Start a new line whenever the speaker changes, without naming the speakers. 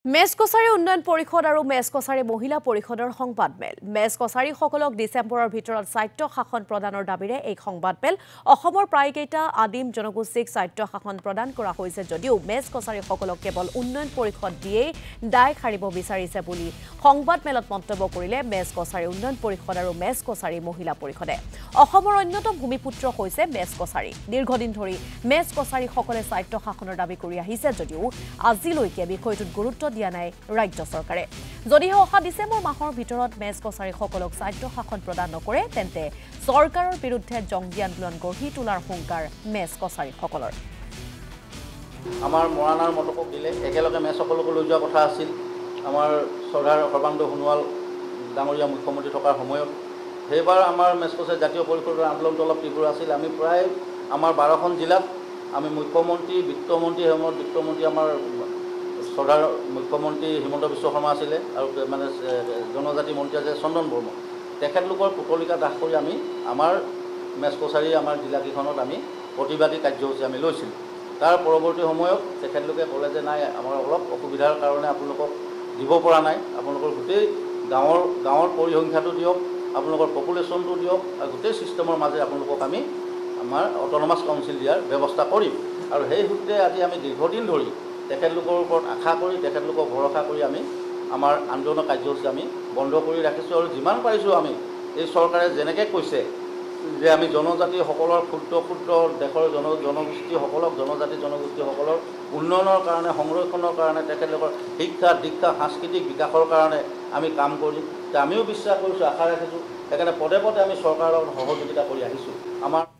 মেছকছাৰী উন্নয়ন পৰিষদ আৰু মেছকছাৰী মহিলা পৰিষদৰ সংবাদমেল মেছকছাৰীসকলক ডিচেম্বৰৰ ভিতৰত স্বায়ত্ব শাসন প্ৰদানৰ দাবীৰে এই সংবাদমেল অসমৰ প্ৰায়কেইটা আদিম জনগোষ্ঠীক স্বায়ত্ব শাসন প্ৰদান কৰা হৈছে যদিও মেছকছাৰীসকলক কেৱল উন্নয়ন পৰিষদ দিয়েই দায় সাৰিব বিচাৰিছে বুলি সংবাদমেলত মন্তব্য কৰিলে মেছকছাৰী উন্নয়ন পৰিষদ আৰু মেছকছাৰী মহিলা পৰিষদে অসমৰ অন্যতম ভূমিপুত্ৰ হৈছে মেছকছাৰী দীৰ্ঘদিন ধৰি মেছকছাৰীসকলে স্বায়ত্ব শাসনৰ দাবী কৰি আহিছে যদিও আজিলৈকে বিষয়টোত গুৰুত্ব দিয়া নাই ৰাজ্য চৰকাৰে যদিহে অহা ডিসেম্বৰ মাহৰ ভিতৰত মেছকছাৰীসকলক স্বায়ত্ব শাসন প্ৰদান নকৰে তেন্তে চৰকাৰৰ বিৰুদ্ধে জংগী আন্দোলন গঢ়ি তোলাৰ হুংকাৰ মেছকছাৰীসকলৰ
আমাৰ মৰাণৰ মতকক দিলে একেলগে মেছসকলকো লৈ যোৱা কথা আছিল আমাৰ চৰকাৰ সৰ্বানন্দ সোণোৱাল ডাঙৰীয়া মুখ্যমন্ত্ৰী থকাৰ সময়ত সেইবাৰ আমাৰ মেছকছাৰী জাতীয় পৰিষদৰ আন্দোলনটো অলপ তীব্ৰ আছিল আমি প্ৰায় আমাৰ 12খন জিলাত আমি মুখ্যমন্ত্ৰী বিত্তমন্ত্ৰী হেমন্ত বিত্তমন্ত্ৰী আমাৰ চৰকাৰ মুখ্যমন্ত্ৰী হিমন্ত বিশ্ব শৰ্মা আছিলে আৰু মানে জনজাতি মন্ত্ৰী আছে চন্দন বৰ্মা তেখেতলোকৰ পুতলিকা দাহ কৰি আমি আমাৰ মেছকছাৰী আমাৰ জিলাকেইখনত আমি প্ৰতিবাদী কাৰ্যসূচী আমি লৈছিলোঁ তাৰ পৰৱৰ্তী সময়ত তেখেতলোকে ক'লে যে নাই আমাৰ অলপ অসুবিধাৰ কাৰণে আপোনালোকক দিব পৰা নাই আপোনালোকৰ গোটেই গাঁৱৰ পৰিসংখ্যাটো দিয়ক আপোনালোকৰ পপুলেশ্যনটো দিয়ক আৰু গোটেই ছিষ্টেমৰ মাজে আপোনালোকক আমি আমাৰ অট'নমাছ কাউন্সিল দিয়াৰ ব্যৱস্থা কৰিম আৰু সেই সূত্ৰে আজি আমি দীৰ্ঘদিন ধৰি তেখেতলোকৰ ওপৰত আশা কৰি তেখেতলোকক ভৰসা কৰি আমি আমাৰ আন্দোলনৰ কাৰ্যসূচী আমি বন্ধ কৰি ৰাখিছোঁ আৰু যিমান পাৰিছোঁ আমি এই চৰকাৰে যেনেকৈ কৈছে যে আমি জনজাতিসকলৰ ক্ষুদ্ৰ দেশৰ জনগোষ্ঠীসকলক জনগোষ্ঠীসকলৰ উন্নয়নৰ কাৰণে সংৰক্ষণৰ কাৰণে তেখেতলোকৰ শিক্ষা দীক্ষা সাংস্কৃতিক বিকাশৰ কাৰণে আমি কাম কৰিম আমিও বিশ্বাস কৰিছোঁ আশা ৰাখিছোঁ সেইকাৰণে পদে পদে আমি চৰকাৰৰ লগত সহযোগিতা কৰি আহিছোঁ আমাৰ